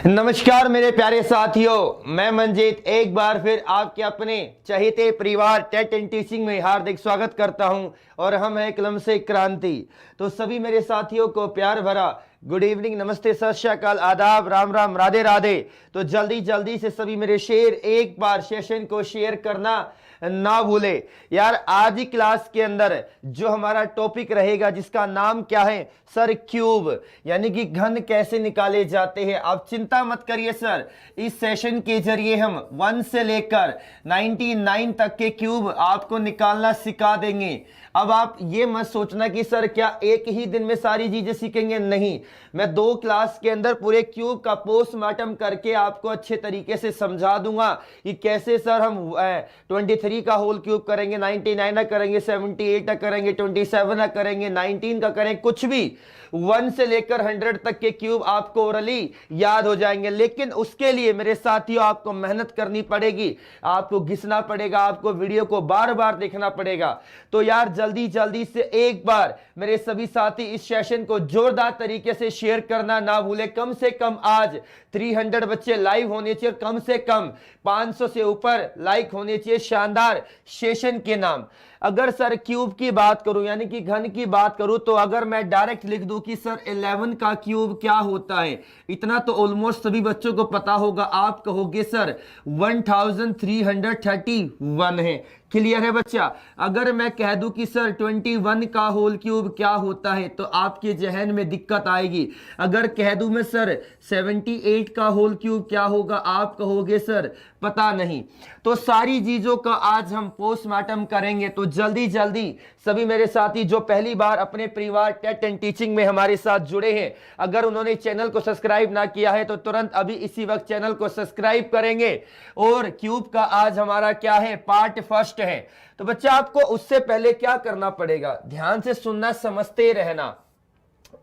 नमस्कार मेरे प्यारे साथियों, मैं मंजीत एक बार फिर आपके अपने चहेते परिवार टेट एंड टीचिंग में हार्दिक स्वागत करता हूं और हम हैं कलम से क्रांति। तो सभी मेरे साथियों को प्यार भरा गुड इवनिंग, नमस्ते, सत श्री अकाल, आदाब, राम राम, राधे राधे। तो जल्दी जल्दी से सभी मेरे शेर एक बार सेशन को शेयर करना ना भूले यार। आज ही क्लास के अंदर जो हमारा टॉपिक रहेगा जिसका नाम क्या है सर, क्यूब, यानी कि घन कैसे निकाले जाते हैं। आप चिंता मत करिए सर, इस सेशन के जरिए हम 1 से लेकर 99 तक के क्यूब आपको निकालना सिखा देंगे। अब आप ये मत सोचना कि सर क्या एक ही दिन में सारी चीजें सीखेंगे, नहीं, मैं 2 क्लास के अंदर पूरे क्यूब का पोस्टमार्टम करके आपको अच्छे तरीके से समझा दूंगा कि कैसे सर हम 23 का होल क्यूब करेंगे, 99 का करेंगे, 78 का करेंगे, 27 का करेंगे, 19 का करेंगे, कुछ भी 1 से लेकर 100 तक के क्यूब आपको ओरली याद हो जाएंगे। लेकिन उसके लिए मेरे साथियों आपको मेहनत करनी पड़ेगी, आपको घिसना पड़ेगा, आपको वीडियो को बार बार देखना पड़ेगा। तो यार जल्दी जल्दी से एक बार मेरे सभी साथी इस सेशन को जोरदार तरीके से शेयर करना ना भूले। कम से कम आज 300 बच्चे लाइव होने चाहिए, कम से कम 500 से ऊपर लाइक होने चाहिए शानदार सेशन के नाम। अगर सर क्यूब की बात करूं यानी कि घन की बात करूं, तो अगर मैं डायरेक्ट लिख दूं कि सर 11 का क्यूब क्या होता है, इतना तो ऑलमोस्ट सभी बच्चों को पता होगा। आप कहोगे सर 1331 है। क्लियर है बच्चा? अगर मैं कह दूं कि सर 21 का होल क्यूब क्या होता है तो आपके जहन में दिक्कत आएगी। अगर कह दूं मैं सर 78 का होल क्यूब क्या होगा, आप कहोगे सर पता नहीं। तो सारी चीजों का आज हम पोस्टमार्टम करेंगे। तो जल्दी जल्दी सभी मेरे साथी जो पहली बार अपने परिवार टेट एंड टीचिंग में हमारे साथ जुड़े हैं, अगर उन्होंने चैनल को सब्सक्राइब ना किया है तो तुरंत अभी इसी वक्त चैनल को सब्सक्राइब करेंगे। और क्यूब का आज हमारा क्या है, पार्ट फर्स्ट है। तो बच्चा आपको उससे पहले क्या करना पड़ेगा, ध्यान से सुनना, समझते रहना।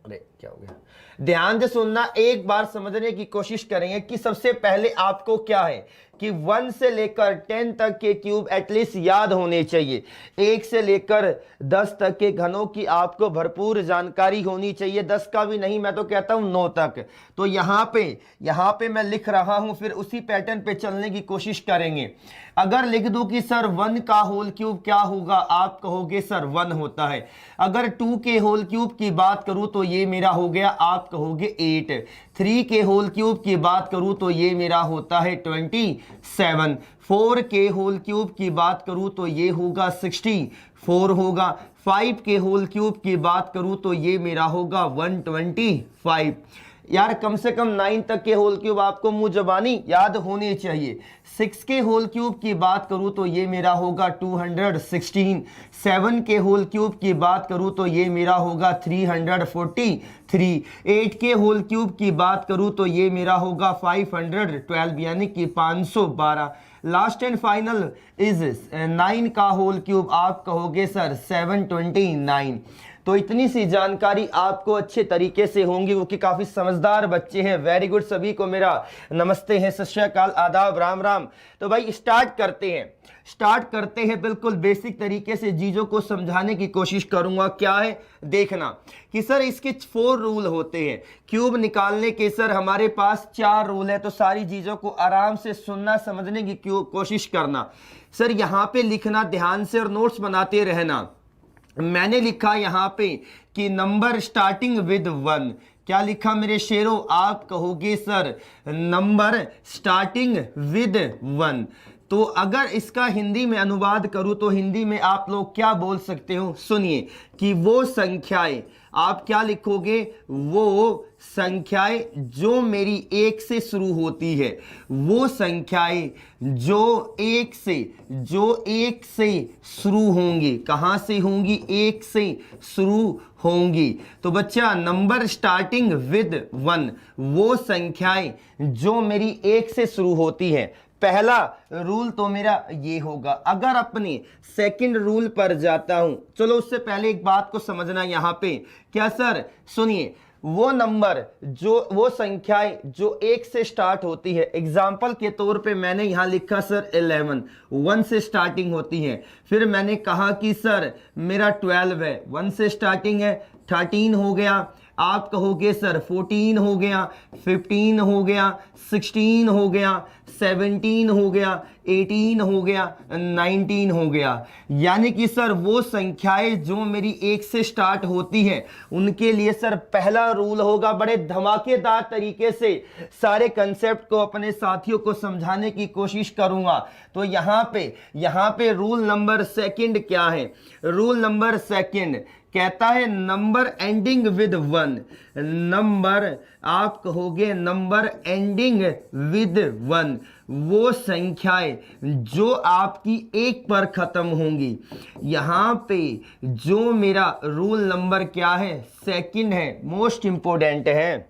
अरे क्या हो गया, ध्यान से सुनना, एक बार समझने की कोशिश करेंगे कि सबसे पहले आपको क्या है कि 1 से लेकर 10 तक के क्यूब एटलीस्ट याद होने चाहिए। 1 से लेकर 10 तक के घनों की आपको भरपूर जानकारी होनी चाहिए। 10 का भी नहीं, मैं तो कहता हूं 9 तक। तो यहां पे मैं लिख रहा हूं, फिर उसी पैटर्न पे चलने की कोशिश करेंगे। अगर लिख दूं कि सर 1 का होल क्यूब क्या होगा, आप कहोगे सर 1 होता है। अगर 2 के होल क्यूब की बात करूं तो ये मेरा हो गया, आप कहोगे 8। 3 के होल क्यूब की बात करूं तो ये मेरा होता है 27। 4 के होल क्यूब की बात करूं तो ये होगा 64 होगा। 5 के होल क्यूब की बात करूं तो ये मेरा होगा 125। यार कम से कम 9 तक के होल क्यूब आपको मुंह जबानी याद होने चाहिए। 6 के होल क्यूब की बात करूं तो ये मेरा होगा 216। 7 के होल क्यूब की बात करूं तो ये मेरा होगा 343। 8 के होल क्यूब की बात करूं तो ये मेरा होगा 512 यानी कि 512। लास्ट एंड फाइनल इज 9 का होल क्यूब, आप कहोगे सर 729। तो इतनी सी जानकारी आपको अच्छे तरीके से होंगी, वो कि काफी समझदार बच्चे हैं। वेरी गुड, सभी को मेरा नमस्ते है, सत श्री अकाल, आदाब, राम राम। तो भाई स्टार्ट करते हैं बिल्कुल बेसिक तरीके से चीजों को समझाने की कोशिश करूंगा। क्या है देखना कि सर इसके 4 रूल होते हैं क्यूब निकालने के। सर हमारे पास 4 रूल है, तो सारी चीजों को आराम से सुनना, समझने की कोशिश करना। सर यहाँ पे लिखना ध्यान से और नोट्स बनाते रहना। मैंने लिखा यहां पे कि नंबर स्टार्टिंग विद 1। क्या लिखा मेरे शेरों, आप कहोगे सर नंबर स्टार्टिंग विद 1। तो अगर इसका हिंदी में अनुवाद करूं तो हिंदी में आप लोग क्या बोल सकते हो, सुनिए कि वो संख्याएं, आप क्या लिखोगे, वो संख्याएं जो मेरी 1 से शुरू होती है, वो संख्याएं जो 1 से शुरू होंगी। कहां से होंगी, 1 से शुरू होंगी। तो बच्चा नंबर स्टार्टिंग विद 1, वो संख्याएं जो मेरी 1 से शुरू होती हैं। पहला रूल तो मेरा ये होगा। अगर अपने सेकंड रूल पर जाता हूं, चलो उससे पहले एक बात को समझना यहां पे। क्या सर सुनिए, वो संख्याएं जो 1 से स्टार्ट होती है, एग्जाम्पल के तौर पे मैंने यहां लिखा सर 11, 1 से स्टार्टिंग होती है। फिर मैंने कहा कि सर मेरा 12 है, 1 से स्टार्टिंग है, 13 हो गया, आप कहोगे सर 14 हो गया, 15 हो गया, 16 हो गया, 17 हो गया, 18 हो गया, 19 हो गया। यानी कि सर वो संख्याएं जो मेरी 1 से स्टार्ट होती हैं उनके लिए सर पहला रूल होगा, बड़े धमाकेदार तरीके से सारे कंसेप्ट को अपने साथियों को समझाने की कोशिश करूंगा। तो यहां पे रूल नंबर सेकंड क्या है? रूल नंबर सेकंड कहता है नंबर एंडिंग विद 1। नंबर, आप कहोगे नंबर एंडिंग विद 1 वो संख्याएं जो आपकी 1 पर खत्म होंगी। यहां पे जो मेरा रूल नंबर क्या है? सेकंड है, मोस्ट इंपोर्टेंट है।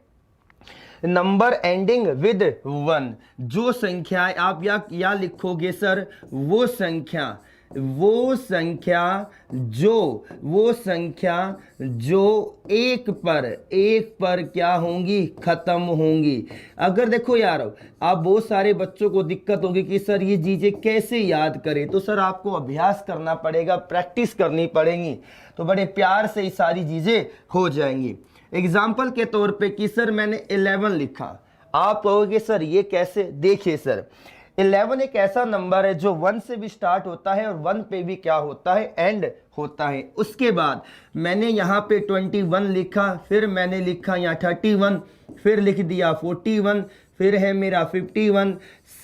नंबर एंडिंग विद 1 जो संख्याएं आप या लिखोगे सर वो संख्या जो 1 पर क्या होंगी? खत्म होंगी। अगर देखो यार, आप बहुत सारे बच्चों को दिक्कत होगी कि सर ये चीजें कैसे याद करें, तो सर आपको अभ्यास करना पड़ेगा, प्रैक्टिस करनी पड़ेगी, तो बड़े प्यार से ये सारी चीजें हो जाएंगी। एग्जाम्पल के तौर पे कि सर मैंने 11 लिखा, आप कहोगे सर ये कैसे? देखिए सर 11 एक ऐसा नंबर है जो 1 से भी स्टार्ट होता है और 1 पे भी क्या होता है? एंड होता है। उसके बाद मैंने यहाँ पे 21 लिखा, फिर मैंने लिखा यहाँ 31, फिर लिख दिया 41, फिर है मेरा 51,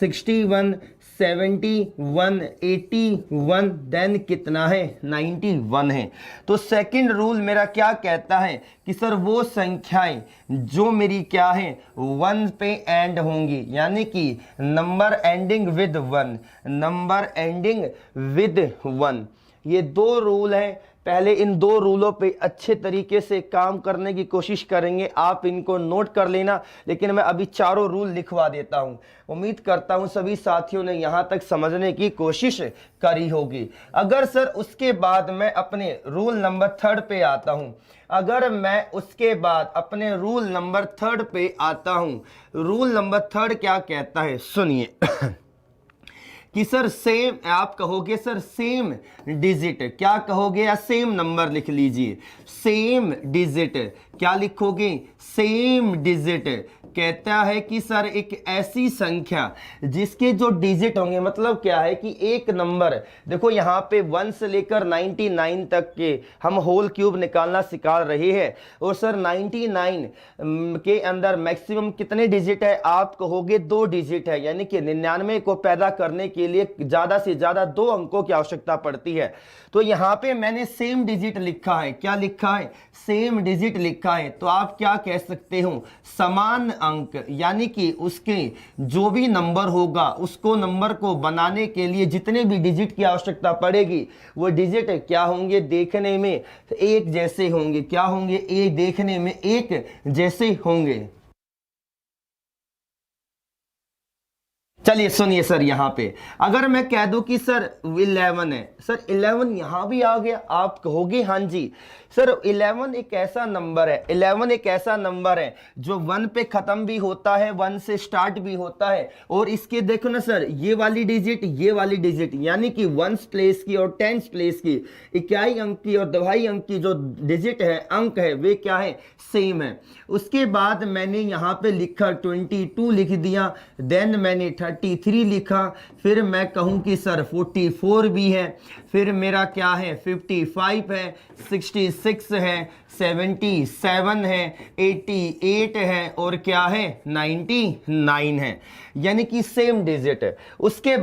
61, 71, 81, देन कितना है? 91 है। तो सेकंड रूल मेरा क्या कहता है कि सर वो संख्याएं जो मेरी क्या है? 1 पे एंड होंगी, यानी कि नंबर एंडिंग विद 1। ये 2 रूल हैं। पहले इन 2 रूलों पे अच्छे तरीके से काम करने की कोशिश करेंगे, आप इनको नोट कर लेना, लेकिन मैं अभी चारों रूल लिखवा देता हूं। उम्मीद करता हूं सभी साथियों ने यहां तक समझने की कोशिश करी होगी। अगर सर उसके बाद मैं अपने रूल नंबर 3 पे आता हूं, अगर मैं उसके बाद अपने रूल नंबर 3 पे आता हूं, रूल नंबर 3 क्या कहता है? सुनिए कि सर सेम, आप कहोगे सर सेम डिजिट, क्या कहोगे? या सेम नंबर लिख लीजिए, सेम डिजिट। क्या लिखोगे? Same digit. कहता है कि सर एक ऐसी संख्या जिसके जो डिजिट होंगे, मतलब क्या है कि एक नंबर, देखो यहाँ पे 1 से लेकर 99 तक के हम होल क्यूब निकालना सिखा रहे हैं, और सर 99 के अंदर मैक्सिमम कितने डिजिट है? आप कहोगे 2 डिजिट है, यानी कि 99 को पैदा करने के लिए ज्यादा से ज्यादा 2 अंकों की आवश्यकता पड़ती है। तो यहाँ पे मैंने सेम डिजिट लिखा है। क्या लिखा है? सेम डिजिट लिखा है। तो आप क्या कह सकते हो? समान अंक, यानी कि उसके जो भी नंबर होगा उसको नंबर को बनाने के लिए जितने भी डिजिट की आवश्यकता पड़ेगी वो डिजिट क्या होंगे? देखने में एक जैसे होंगे। क्या होंगे? एक देखने में एक जैसे होंगे। चलिए सुनिए सर, यहां पे अगर मैं कह दूं कि सर 11 है, सर 11 यहां भी आ गया, आप कहोगे हाँ जी सर 11 एक ऐसा नंबर है, 11 एक ऐसा नंबर है जो 1 पे खत्म भी होता है, 1 से स्टार्ट भी होता है, और इसके देखो ना सर ये वाली डिजिट यानी कि 1 प्लेस की और 10 प्लेस की, इकाई अंक की और दहाई अंक की जो डिजिट है, अंक है, वे क्या है? सेम है। उसके बाद मैंने यहाँ पे लिखा 22 लिख दिया, देन मैंने 33 लिखा, फिर मैं कहूँ कि सर 44 भी है, फिर मेरा क्या है? 55 है, 66 है, 77 है, 88 है, और क्या है? 99 है, यानी कि सेम डिजिट है। उसके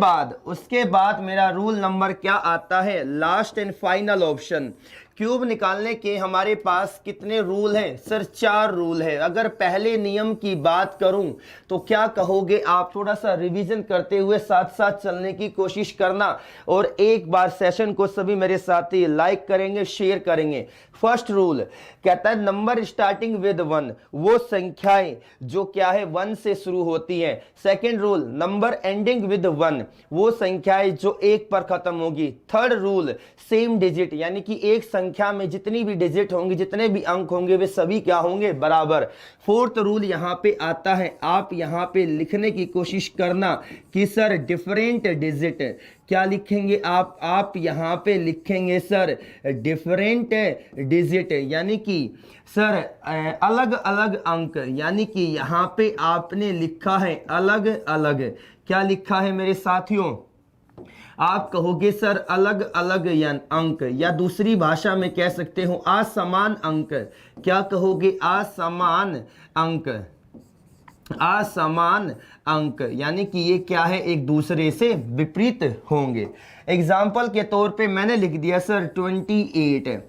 बाद मेरा रूल नंबर क्या आता है? Last and final option. Cube निकालने के हमारे पास कितने रूल हैं? सर 4 रूल है। अगर पहले नियम की बात करूं तो क्या कहोगे आप? थोड़ा सा रिवीजन करते हुए साथ साथ चलने की कोशिश करना, और एक बार सेशन को सभी मेरे साथी लाइक करेंगे, शेयर करेंगे। फर्स्ट रूल कहता है नंबर स्टार्टिंग विद 1 वो संख्याएं जो क्या है? 1 से शुरू होती हैं। Second rule number ending with 1 वो संख्याएं जो 1 पर खत्म होगी। थर्ड रूल सेम डिजिट, यानी कि एक संख्या में जितनी भी डिजिट होंगे, जितने भी अंक होंगे, वे सभी क्या होंगे, बराबर। फोर्थ रूल यहाँ पे आता है, आप यहाँ पे लिखने की कोशिश करना कि सर डिफरेंट डिजिट, क्या लिखेंगे आप यहाँ पे लिखेंगे सर डिफरेंट डिजिट, यानी कि सर अलग अलग अंक, यानी कि यहाँ पे आपने लिखा है अलग अलग, क्या लिखा है मेरे साथियों, आप कहोगे सर अलग अलग अंक, या दूसरी भाषा में कह सकते हो असमान अंक, क्या कहोगे, असमान अंक, असमान अंक, यानी कि ये क्या है, एक दूसरे से विपरीत होंगे। एग्जाम्पल के तौर पे मैंने लिख दिया सर 28,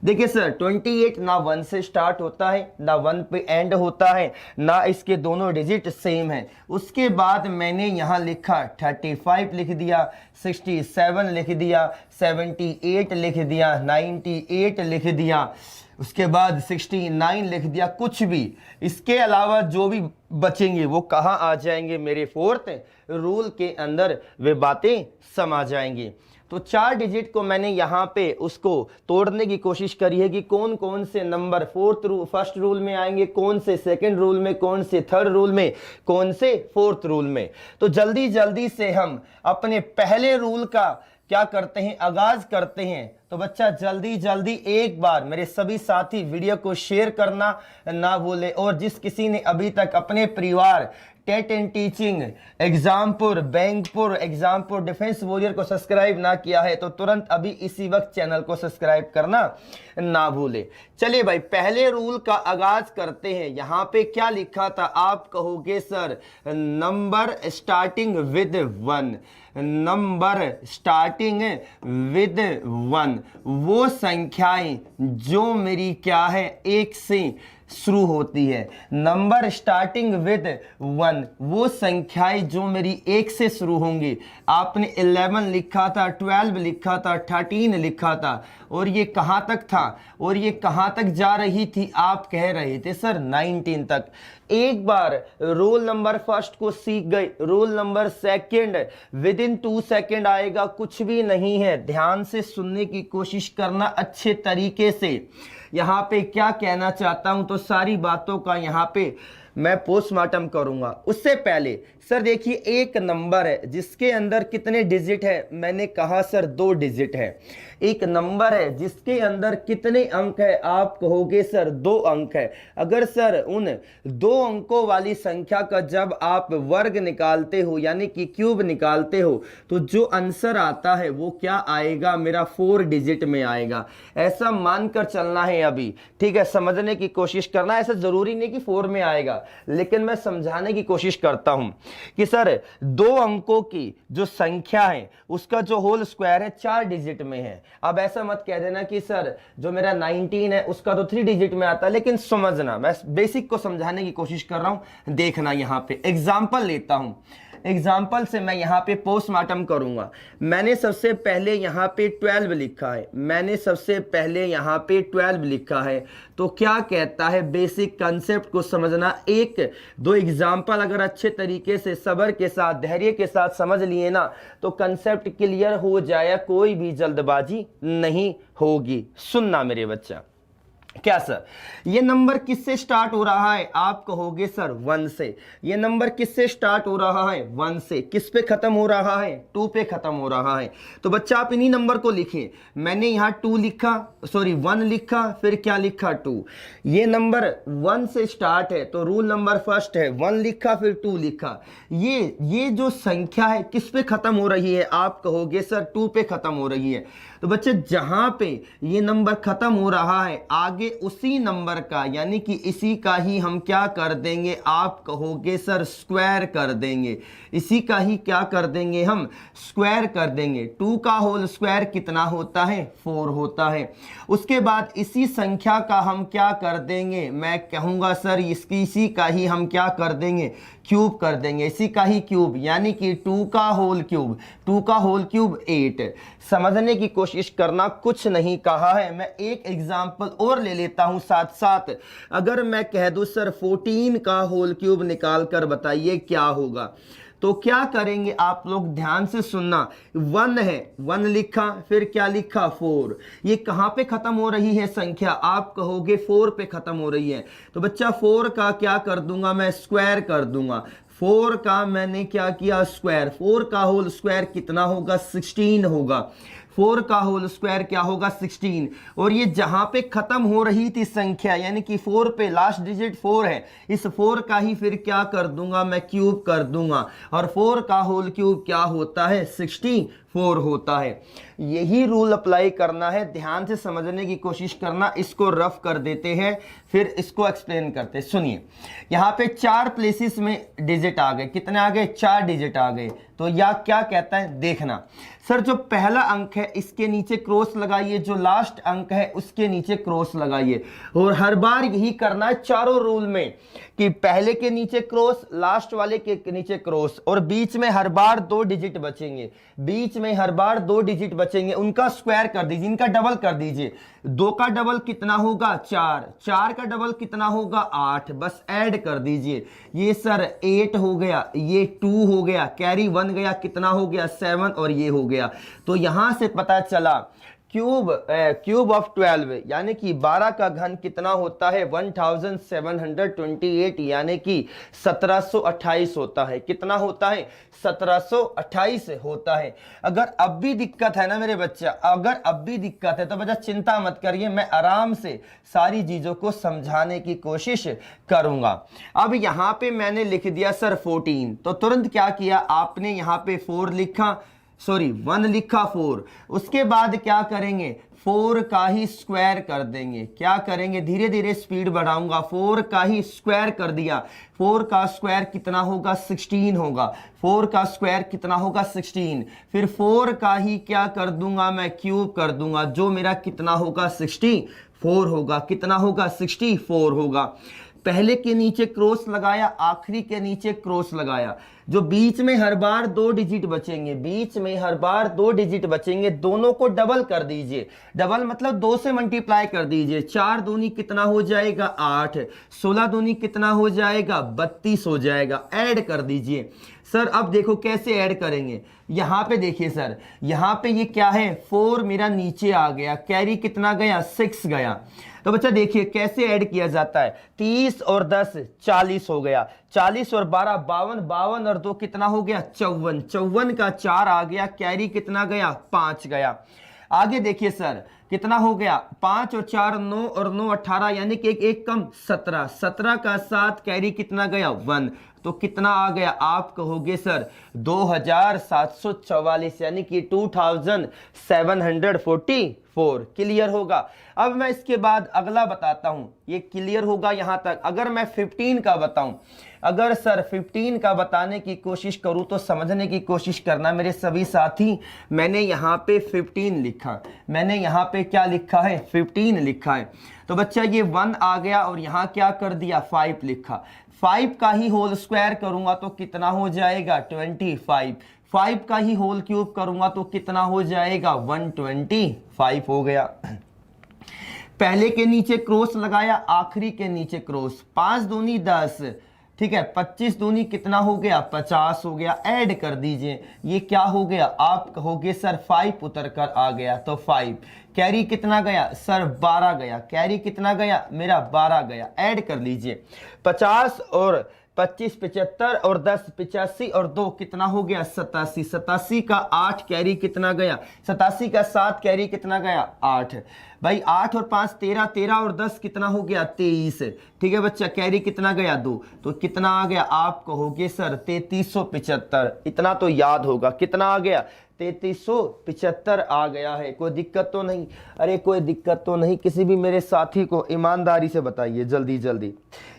देखिए सर 28 ना 1 से स्टार्ट होता है, ना 1 पे एंड होता है, ना इसके दोनों डिजिट सेम है। उसके बाद मैंने यहाँ लिखा 35 लिख दिया, 67 लिख दिया, 78 लिख दिया, 98 लिख दिया, उसके बाद 69 लिख दिया, कुछ भी इसके अलावा जो भी बचेंगे वो कहाँ आ जाएंगे, मेरे फोर्थ रूल के अंदर वे बातें समा जाएंगी। तो 4 डिजिट को मैंने यहाँ पे उसको तोड़ने की कोशिश करी है कि कौन कौन से नंबर फर्स्ट रूल में आएंगे, कौन से सेकंड रूल में, कौन से थर्ड रूल में, कौन से फोर्थ रूल में। तो जल्दी जल्दी से हम अपने पहले रूल का क्या करते हैं, आगाज करते हैं। तो बच्चा जल्दी जल्दी एक बार मेरे सभी साथी वीडियो को शेयर करना ना भूले, और जिस किसी ने अभी तक अपने परिवार TET and teaching Exampur, Bankpur, Exampur defence warrior को सब्सक्राइब ना किया है तो तुरंत अभी इसी वक्त चैनल को सब्सक्राइब करना ना भूले। चलिए भाई पहले रूल का आगाज करते हैं। यहाँ पे क्या लिखा था, आप कहोगे sir number starting with 1, number starting with 1, वो संख्याएं जो मेरी क्या है 1 से शुरू होती है। नंबर स्टार्टिंग विद 1, वो संख्याएं जो मेरी 1 से शुरू होंगी। आपने 11 लिखा था, 12 लिखा था, 13 लिखा था, और ये कहाँ तक था, और ये कहाँ तक जा रही थी, आप कह रहे थे सर 19 तक। एक बार रोल नंबर फर्स्ट को सीख गए, roll number second with in 2 second आएगा, कुछ भी नहीं है। ध्यान से सुनने की कोशिश करना अच्छे तरीके से। यहाँ पे क्या कहना चाहता हूं, तो सारी बातों का यहाँ पे मैं पोस्टमार्टम करूंगा। उससे पहले सर देखिए एक नंबर है जिसके अंदर कितने डिजिट है, मैंने कहा सर 2 डिजिट है। एक नंबर है जिसके अंदर कितने अंक है, आप कहोगे सर 2 अंक है। अगर सर उन 2 अंकों वाली संख्या का जब आप वर्ग निकालते हो यानी कि क्यूब निकालते हो, तो जो आंसर आता है वो क्या आएगा, मेरा 4 डिजिट में आएगा। ऐसा मानकर चलना है अभी, ठीक है, समझने की कोशिश करना। ऐसा जरूरी नहीं कि 4 में आएगा, लेकिन मैं समझाने की कोशिश करता हूं कि सर 2 अंकों की जो संख्या है उसका जो होल स्क्वायर है 4 डिजिट में है। अब ऐसा मत कह देना कि सर जो मेरा 19 है उसका तो 3 डिजिट में आता है, लेकिन समझना, मैं बेसिक को समझाने की कोशिश कर रहा हूं। देखना यहाँ पे एग्जाम्पल लेता हूं, एग्जाम्पल से मैं यहाँ पे पोस्टमार्टम करूंगा। मैंने सबसे पहले यहाँ पे 12 लिखा है, मैंने सबसे पहले यहाँ पे 12 लिखा है। तो क्या कहता है, बेसिक कंसेप्ट को समझना। 1-2 एग्जाम्पल अगर अच्छे तरीके से सब्र के साथ, धैर्य के साथ समझ लिए ना, तो कंसेप्ट क्लियर हो जाए, कोई भी जल्दबाजी नहीं होगी। सुनना मेरे बच्चा, क्या सर ये नंबर किससे स्टार्ट हो रहा है, आप कहोगे सर 1 से। ये नंबर किससे स्टार्ट हो रहा है, 1 से। किस पे खत्म हो रहा है, 2 पे खत्म हो रहा है। तो बच्चा आप इन्हीं नंबर को लिखें। मैंने यहाँ 2 लिखा, सॉरी 1 लिखा, फिर क्या लिखा 2। ये नंबर 1 से स्टार्ट है तो रूल नंबर फर्स्ट है, 1 लिखा फिर 2 लिखा। ये जो संख्या है किस पे खत्म हो रही है, आप कहोगे सर 2 पे खत्म हो रही है। तो बच्चे जहां पे ये नंबर खत्म हो रहा है, आगे उसी नंबर का यानी कि इसी का ही हम क्या कर देंगे, आप कहोगे सर स्क्वायर कर देंगे। इसी का ही क्या कर देंगे, हम स्क्वायर कर देंगे। 2 का होल स्क्वायर कितना होता है, 4 होता है। उसके बाद इसी संख्या का हम क्या कर देंगे, मैं कहूंगा सर इसी का ही हम क्या कर देंगे, क्यूब कर देंगे। इसी का ही क्यूब यानी कि 2 का होल क्यूब, 2 का होल क्यूब 8। समझने की कोशिश करना, कुछ नहीं कहा है। मैं एक एग्जांपल और ले लेता हूं साथ साथ। अगर मैं कह दूं सर 14 का होल क्यूब निकाल कर बताइए क्या होगा, तो क्या करेंगे आप लोग, ध्यान से सुनना। 1 है, 1 लिखा, फिर क्या लिखा 4। ये कहां पे खत्म हो रही है संख्या, आप कहोगे 4 पे खत्म हो रही है। तो बच्चा 4 का क्या कर दूंगा मैं, स्क्वायर कर दूंगा। 4 का मैंने क्या किया, स्क्वायर। 4 का होल स्क्वायर कितना होगा, 16 होगा। 4 का होल स्क्वायर क्या होगा, 16। और ये जहां पे खत्म हो रही थी संख्या, यानी कि 4 पे लास्ट डिजिट 4 है, इस 4 का ही फिर क्या कर दूंगा मैं, क्यूब कर दूंगा। और 4 का होल क्यूब क्या होता है, 64 होता है। यही रूल अप्लाई करना है, ध्यान से समझने की कोशिश करना। इसको रफ कर देते हैं, फिर इसको एक्सप्लेन करते हैं। सुनिए, यहाँ पे 4 प्लेसेस में डिजिट आ गए। कितने आ गए, 4 डिजिट आ गए। तो या क्या कहता है, देखना सर, जो पहला अंक है इसके नीचे क्रॉस लगाइए, जो लास्ट अंक है उसके नीचे क्रॉस लगाइए। और हर बार यही करना है चारों रूल में, कि पहले के नीचे क्रॉस, लास्ट वाले के नीचे क्रॉस, और बीच में हर बार 2 डिजिट बचेंगे। बीच में हर बार 2 डिजिट बचेंगे, उनका स्क्वायर कर दीजिए, इनका डबल कर दीजिए। 2 का डबल कितना होगा, 4। 4 का डबल कितना होगा, 8। बस ऐड कर दीजिए। ये सर 8 हो गया, ये 2 हो गया, कैरी 1 गया, कितना हो गया, 7, और ये हो गया। तो यहां से पता चला क्यूब ऑफ 12 यानी कि 12 का घन कितना होता है, 1728, यानी कि 1728 होता है। कितना होता है, 1728 होता है। अगर अब भी दिक्कत है ना मेरे बच्चा, अगर अब भी दिक्कत है तो बच्चा चिंता मत करिए, मैं आराम से सारी चीजों को समझाने की कोशिश करूंगा। अब यहां पे मैंने लिख दिया सर 14, तो तुरंत क्या किया आपने, यहां पे 4 लिखा, सॉरी 1 लिखा, 4। उसके बाद क्या करेंगे, 4 का ही स्क्वायर कर देंगे। क्या करेंगे, धीरे धीरे स्पीड बढ़ाऊंगा। 4 का ही स्क्वायर कर दिया। 4 का स्क्वायर कितना होगा, 16 होगा। 4 का स्क्वायर कितना होगा, 16। फिर 4 का ही क्या कर दूंगा मैं, क्यूब कर दूंगा, जो मेरा कितना होगा, 64 होगा। कितना होगा, 64 होगा। पहले के नीचे क्रॉस लगाया, आखिरी के नीचे क्रॉस लगाया। जो बीच में हर बार 2 डिजिट बचेंगे, बीच में हर बार 2 डिजिट बचेंगे, दोनों को डबल कर दीजिए। डबल मतलब 2 से मल्टीप्लाई कर दीजिए। 4 दूनी कितना हो जाएगा, 8। 16 दूनी कितना हो जाएगा, 32 हो जाएगा। ऐड कर दीजिए। सर अब देखो कैसे ऐड करेंगे, यहां पे देखिए सर, यहां पे ये क्या है, 4 मेरा नीचे आ गया, कैरी कितना गया, 6 गया। तो बच्चा देखिए कैसे ऐड किया जाता है। 30 और 10 40 हो गया, 40 और 12 52, 52 और 2 कितना हो गया, 54। 54 का 4 आ गया, कैरी कितना गया, 5 गया। आगे देखिए सर कितना हो गया, 5 और 4 9 और 9 18, यानी कि एक कम 17। 17 का 7, कैरी कितना गया, 1। तो कितना आ गया, आप कहोगे सर 2744, यानी कि 2744। क्लियर होगा। अब मैं इसके बाद अगला बताता हूं, ये क्लियर होगा यहां तक। अगर मैं 15 का बताऊं, अगर सर 15 का बताने की कोशिश करूं तो समझने की कोशिश करना मेरे सभी साथी। मैंने यहां पे 15 लिखा, मैंने यहां पे क्या लिखा है, 15 लिखा है। तो बच्चा ये 1 आ गया और यहां क्या कर दिया, 5 लिखा। 5 का ही होल स्क्वायर करूंगा तो कितना हो जाएगा, 25। 5 का ही होल क्यूब करूंगा तो कितना हो जाएगा, 125 हो गया। पहले के नीचे क्रॉस लगाया, आखिरी के नीचे क्रॉस। 5 दूनी 10, ठीक है। 25 दूनी कितना हो गया, 50 हो गया। ऐड कर दीजिए, ये क्या हो गया, आप कहोगे सर 5 उतर कर आ गया, तो 5। कैरी कितना गया सर, 12 गया। कैरी कितना गया मेरा, 12 गया। ऐड कर लीजिए, 50 और 25 75, और 10 85, और 2 कितना हो गया, 87। 87 का 8, कैरी कितना गया, 87 का 7, कैरी कितना गया, 8। भाई 8 और 5 13, 13 और 10 कितना हो गया, 23। ठीक है बच्चा, कैरी कितना गया, 2। तो कितना आ गया, आप कहोगे सर 3375। इतना तो याद होगा, कितना आ गया, 3375 आ गया है। कोई दिक्कत तो नहीं, अरे कोई दिक्कत तो नहीं। किसी भी मेरे साथी को ईमानदारी से बताइए, जल्दी जल्दी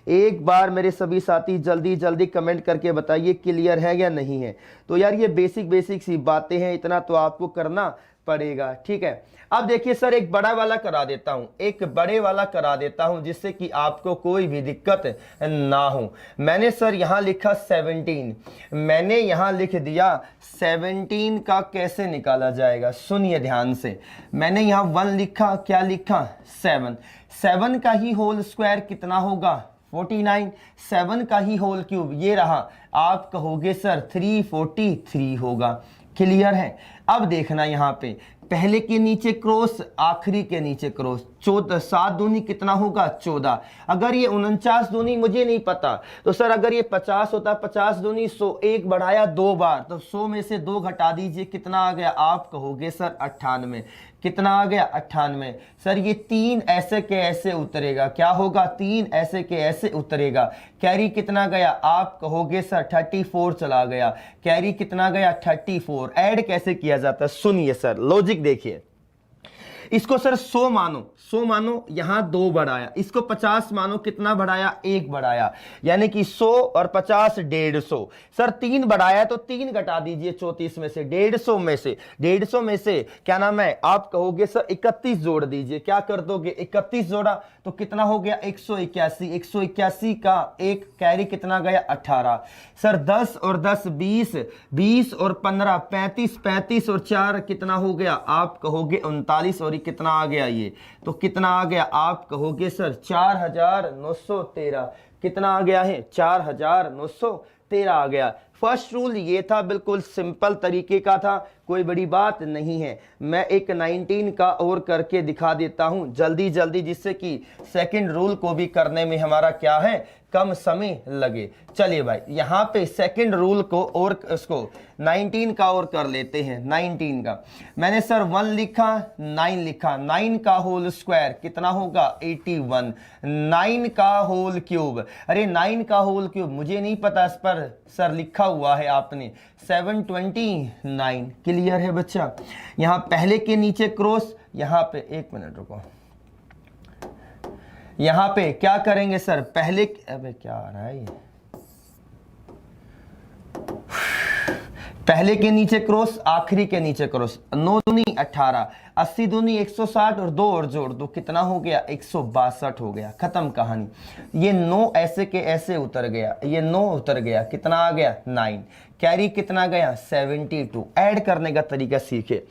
एक बार मेरे सभी साथी जल्दी जल्दी कमेंट करके बताइए क्लियर है या नहीं है। तो यार ये बेसिक सी बातें हैं, इतना तो आपको करना पड़ेगा, ठीक है। अब देखिए सर एक बड़ा वाला करा देता हूं, एक बड़े वाला करा देता हूं, जिससे कि आपको कोई भी दिक्कत ना हो। मैंने सर यहां लिखा 17, मैंने यहां लिख दिया 17 का कैसे निकाला जाएगा, सुनिए ध्यान से। मैंने यहां 1 लिखा, क्या लिखा, 7। 7 का ही होल स्क्वायर कितना होगा, 49, 7 का ही होल क्यूब ये रहा, आप कहोगे सर 343 होगा। क्लियर है। अब देखना यहाँ पे पहले के नीचे क्रॉस, आखिरी के नीचे क्रॉस, 14, 7 दूनी कितना होगा 14। अगर ये 49 दूनी मुझे नहीं पता, तो सर अगर ये 50 होता, 50 दूनी 100, एक बढ़ाया 2 बार, तो 100 में से 2 घटा दीजिए, कितना आ गया, आप कहोगे सर 98। कितना आ गया 98। सर ये 3 ऐसे के ऐसे उतरेगा, क्या होगा, 3 ऐसे के ऐसे उतरेगा। कैरी कितना गया, आप कहोगे सर 34 चला गया। कैरी कितना गया 34। ऐड कैसे किया जाता है, सुनिए सर, लॉजिक देखिए। इसको सर 100 मानो, 100 मानो, यहां 2 बढ़ाया, इसको 50 मानो, कितना बढ़ाया, 1 बढ़ाया, यानी कि 100 और 50 150। सर 3 बढ़ाया तो 3 घटा दीजिए 34 में से, 150 में से, 150 में से क्या नाम है, आप कहोगे सर 31 जोड़ दीजिए। क्या कर दोगे, 31 जोड़ा तो कितना हो गया 181। 181 का एक कैरी कितना गया 18। सर 10 और 10 20, 20 और 15 35, 35 और 4 कितना हो गया, आप कहोगे 39। और कितना आ गया ये, तो कितना आ गया, आप कहोगे सर 4913। कितना आ गया है, 4913 आ गया। फर्स्ट रूल ये था, बिल्कुल सिंपल तरीके का था, कोई बड़ी बात नहीं है। मैं एक 19 का और करके दिखा देता हूं जल्दी जल्दी, जिससे कि सेकंड रूल को भी करने में हमारा क्या है, कम समय लगे। चलिए भाई यहाँ पे सेकंड रूल को और इसको 19 का और कर लेते हैं। 19 का मैंने सर 1 लिखा, 9 लिखा, 9 का होल स्क्वायर कितना होगा 81। 9 का होल क्यूब, अरे 9 का होल क्यूब मुझे नहीं पता, इस पर सर लिखा हुआ है आपने 729। क्लियर है बच्चा। यहाँ पहले के नीचे क्रॉस, यहाँ पे 1 मिनट रुको, यहां पे क्या करेंगे सर, पहले, अबे क्या आ रहा है ये, पहले के नीचे क्रॉस, आखिरी के नीचे क्रॉस, 9 दूनी 18, 80 दूनी 160 और 2 और जोड़ दो, कितना हो गया 162 हो गया। खत्म कहानी। ये 9 ऐसे के ऐसे उतर गया, ये 9 उतर गया, कितना आ गया 9। कैरी कितना गया 72। ऐड करने का तरीका सीखे,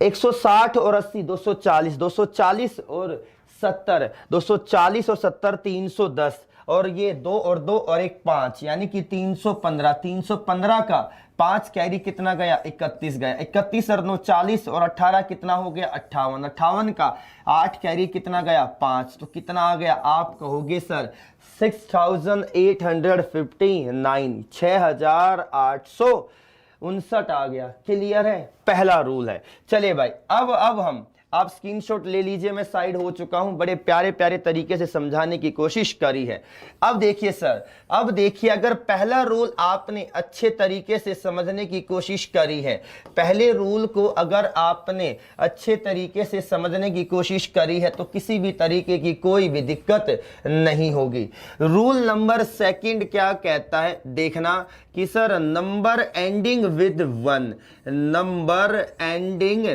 160 और 80 240, 240 और 70, 240 और 70 310, और ये 2 और 2 और 1 5, यानी कि 315। 315 का 5 कैरी कितना गया 31 गया, 31 और 9 40 और 18 कितना हो गया 58। 58 का 8 कैरी कितना गया 5, तो कितना आ गया, आप कहोगे सर 6859, 6859 आ गया। क्लियर है, पहला रूल है। चलिए भाई अब हम, आप स्क्रीनशॉट ले लीजिए, मैं साइड हो चुका हूं, बड़े प्यारे प्यारे तरीके से समझाने की कोशिश करी है। अब देखिए सर, अब देखिए, अगर पहला रूल आपने अच्छे तरीके से समझने की कोशिश करी है, पहले रूल को अगर आपने अच्छे तरीके से समझने की कोशिश करी है, तो किसी भी तरीके की कोई भी दिक्कत नहीं होगी। रूल नंबर सेकंड क्या कहता है, देखना कि sir number ending with 1, number ending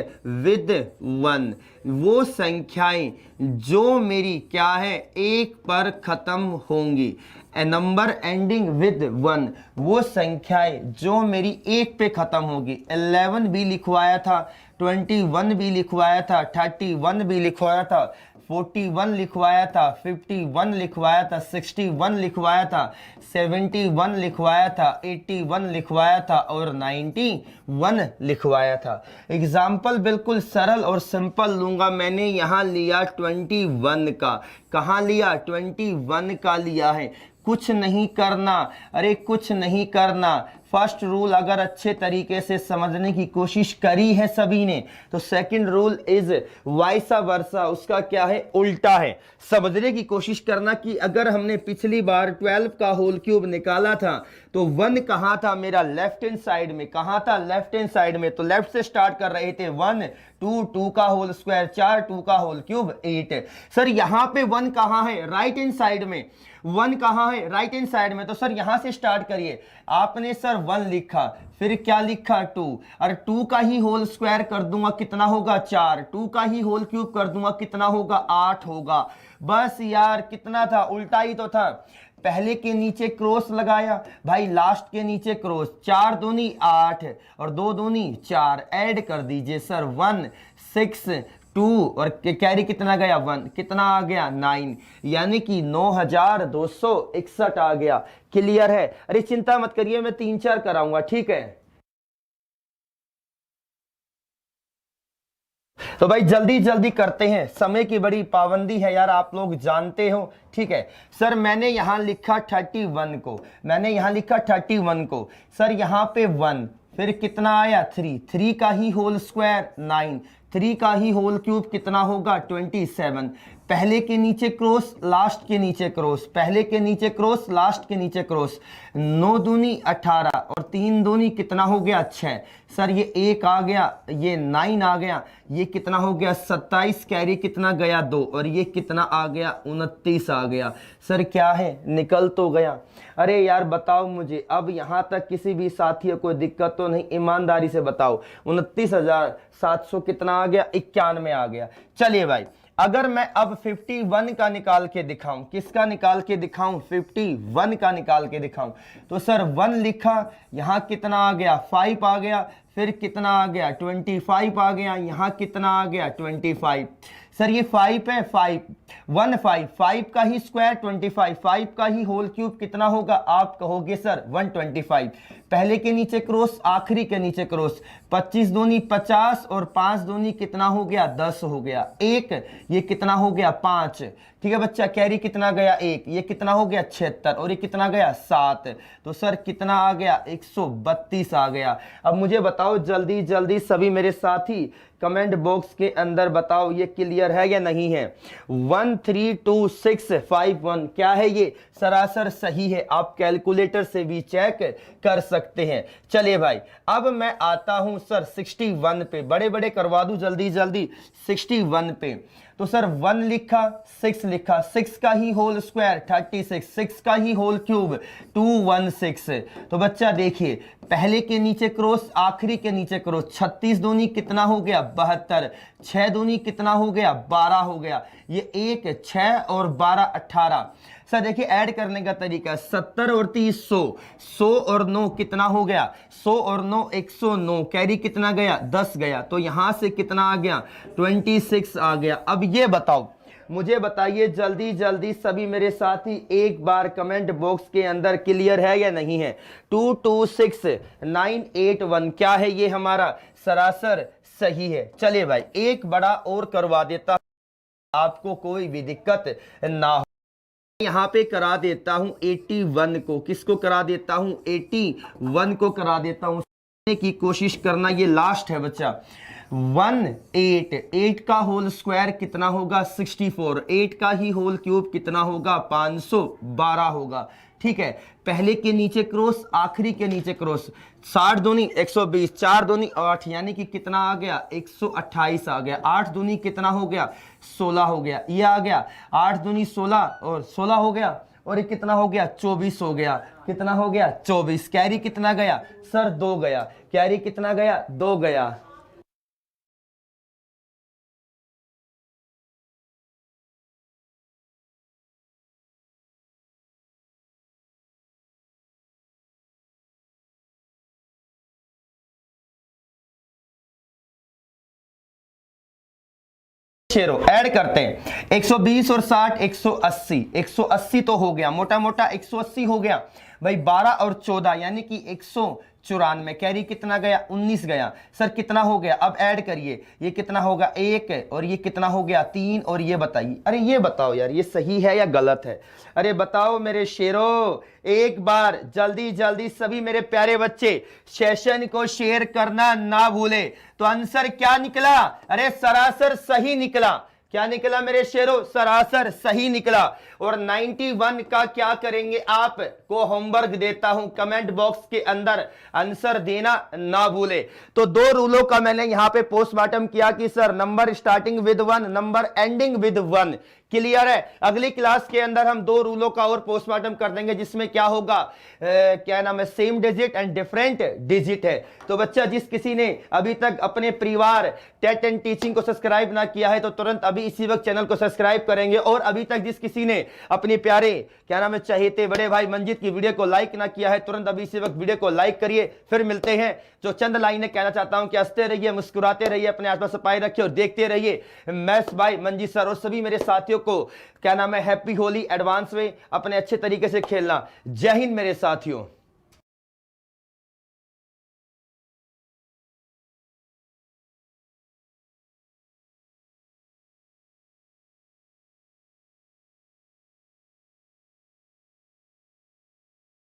with 1, वो संख्याएं जो मेरी क्या है 1 पर खत्म होंगी। नंबर एंडिंग विद 1, वो संख्याएं जो मेरी 1 पे खत्म होगी। 11 भी लिखवाया था, 21 भी लिखवाया था, 31 भी लिखवाया था, 41 लिखवाया था, 51 लिखवाया था, 61 लिखवाया था, 71 लिखवाया था, 81 लिखवाया था और 91 लिखवाया था। एग्जाम्पल बिल्कुल सरल और सिंपल लूंगा। मैंने यहाँ लिया 21 का, कहाँ लिया 21 का लिया है। कुछ नहीं करना, अरे कुछ नहीं करना। फर्स्ट रूल अगर अच्छे तरीके से समझने की कोशिश करी है सभी ने, तो सेकंड रूल इज वाइसा वर्सा, उसका क्या है उल्टा है। समझने की कोशिश करना कि अगर हमने पिछली बार 12 का होल क्यूब निकाला था, तो 1 कहाँ था मेरा, लेफ्ट हैंड साइड में। कहाँ था, लेफ्ट हैंड साइड में। तो लेफ्ट से स्टार्ट कर रहे थे, 1 2 2 का होल स्क्वायर 4, 2 का होल क्यूब 8। सर यहाँ पे 1 कहाँ है, राइट हैंड साइड में। 1 कहाँ है, राइट हैंड साइड में। तो सर यहां से स्टार्ट करिए। आपने सर 1 लिखा, फिर क्या लिखा 2, और 2 का ही होल स्क्वायर कर दूंगा कितना होगा 4, 2 का ही होल क्यूब कर दूंगा कितना होगा 8 होगा। बस यार कितना था, उल्टा ही तो था। पहले के नीचे क्रॉस लगाया भाई, लास्ट के नीचे क्रॉस, 4 दूनी 8 और 2 दूनी 4, ऐड कर दीजिए सर 1 6 2 और कैरी कितना गया 1, कितना आ गया 9, यानी कि 9261 आ गया। क्लियर है? अरे चिंता मत करिए, मैं 3-4 कराऊंगा, ठीक है। तो भाई जल्दी जल्दी करते हैं, समय की बड़ी पाबंदी है यार, आप लोग जानते हो, ठीक है। सर मैंने यहां लिखा 31 को, मैंने यहां लिखा 31 को, सर यहां पे 1, फिर कितना आया 3, 3 का ही होल स्क्वायर 9, 3 का ही होल क्यूब कितना होगा 27, पहले के नीचे क्रॉस लास्ट के नीचे क्रॉस, पहले के नीचे क्रॉस लास्ट के नीचे क्रॉस, 9 दूनी 18 और 3 दूनी कितना हो गया 6, सर ये 1 आ गया, ये 9 आ गया, ये कितना हो गया 27, कैरी कितना गया 2 और ये कितना आ गया 29 आ गया। सर क्या है, निकल तो गया। अरे यार बताओ मुझे, अब यहां तक किसी भी साथी को कोई दिक्कत तो नहीं, ईमानदारी से बताओ, 29,700 कितना आ गया 91 आ गया। चलिए भाई, अगर मैं अब 51 का निकाल के दिखाऊं, किसका निकाल के दिखाऊं 51 का निकाल के दिखाऊं, तो सर 1 लिखा, यहां कितना आ गया 5 आ गया, फिर कितना आ गया 25 आ गया, यहां कितना आ गया 25, सर ये 5 है, 5 1 5 5 का ही स्क्वायर 25, 5 का ही होल क्यूब कितना होगा, आप कहोगे सर 125, पहले के नीचे क्रॉस आखिरी के नीचे क्रॉस, 25 दूनी 50 और 5 दूनी कितना हो गया 10 हो गया, 1 ये कितना हो गया 5, ठीक है बच्चा, कैरी कितना गया 1, ये कितना हो गया 76 और ये कितना गया 7, तो सर कितना आ गया 132 आ गया। अब मुझे बताओ जल्दी जल्दी सभी मेरे साथी कमेंट बॉक्स के अंदर बताओ ये क्लियर है या नहीं है। 132651 क्या है ये, सरासर सही है, आप कैलकुलेटर से भी चेक कर सकते हैं। चलिए भाई, अब मैं आता हूं सर 61 पे, बड़े बड़े करवा दूं जल्दी जल्दी 61 पे, तो सर 1 लिखा, 6 लिखा, 6 का ही होल स्क्वायर 36, 6 का ही होल क्यूब 216, तो बच्चा देखिए पहले के नीचे क्रॉस आखिरी के नीचे क्रॉस, 36 दूनी कितना हो गया 72, 6 दूनी कितना हो गया 12 हो गया, ये 1 6 और 12 18, सर देखिए ऐड करने का तरीका 70 और 30 100, 100 और 9 कितना हो गया 100 और 9 109, कैरी कितना गया 10 गया, तो यहां से कितना आ गया 26 आ गया। अब ये बताओ, मुझे बताइए जल्दी जल्दी सभी मेरे साथी एक बार कमेंट बॉक्स के अंदर क्लियर है या नहीं है। 226981 क्या है ये हमारा, सरासर सही है। चलिए भाई एक बड़ा और करवा देता, आपको कोई भी दिक्कत ना हो, यहां पे करा देता हूं 81 को, किसको करा देता हूं 81 को करा देता हूं, की कोशिश करना, ये लास्ट है बच्चा। 8 का होल स्क्वायर कितना होगा 64, 8 का ही होल क्यूब कितना होगा 512 होगा, ठीक है। पहले के नीचे क्रॉस आखिरी के नीचे क्रॉस, 60 दूनी 120, 4 दूनी 8 यानी कि कितना आ गया 128 आ गया, 8 दूनी कितना हो गया 16 हो गया, ये आ गया 8 दूनी 16 और 16 हो गया, और ये कितना हो गया 24 हो गया, कितना हो गया 24, कैरी कितना गया सर 2 गया, कैरी कितना गया 2 गया। शेरो ऐड करते हैं 120 और 60 180, 180 तो हो गया, मोटा मोटा 180 हो गया भाई, 12 और 14 यानी कि 194, कैरी कितना गया 19 गया, सर कितना हो गया, अब ऐड करिए, ये कितना होगा 1 और ये कितना हो गया 3, और ये बताइए, अरे ये बताओ यार ये सही है या गलत है, अरे बताओ मेरे शेरो, एक बार जल्दी जल्दी सभी मेरे प्यारे बच्चे सेशन को शेयर करना ना भूले। तो आंसर क्या निकला, अरे सरासर सही निकला, क्या निकला मेरे शेरों, सरासर सही निकला। और 91 का क्या करेंगे, आप को होमवर्क देता हूं, कमेंट बॉक्स के अंदर आंसर देना ना भूले। तो 2 रूलों का मैंने यहां पे पोस्टमार्टम किया कि sir number starting with 1, number ending with 1, clear है। अगली क्लास के अंदर हम 2 रूलों का और पोस्टमार्टम कर देंगे, जिसमें क्या होगा क्या नाम है, same digit and different digit है। तो बच्चा जिस किसी ने अभी तक अपने परिवार टेट एंड टीचिंग को सब्सक्राइब ना किया है तो तुरंत अभी इसी वक्त चैनल को सब्सक्राइब करेंगे, और अभी तक जिस किसी ने अपने प्यारे क्या नाम है चहेते बड़े भाई मंजीत की वीडियो को लाइक ना किया है तुरंत अभी इसी वक्त वीडियो को लाइक करिए। फिर मिलते हैं। जो चंद लाइनें कहना चाहता हूं कि हंसते रहिए, मुस्कुराते रहिए, अपने आसपास सफाई रखिए और देखते रहिए मैथ्स बाय मंजी सर। और सभी मेरे साथियों को क्या नाम है, हैप्पी होली एडवांस में, अपने अच्छे तरीके से खेलना। जय हिंद मेरे साथियों।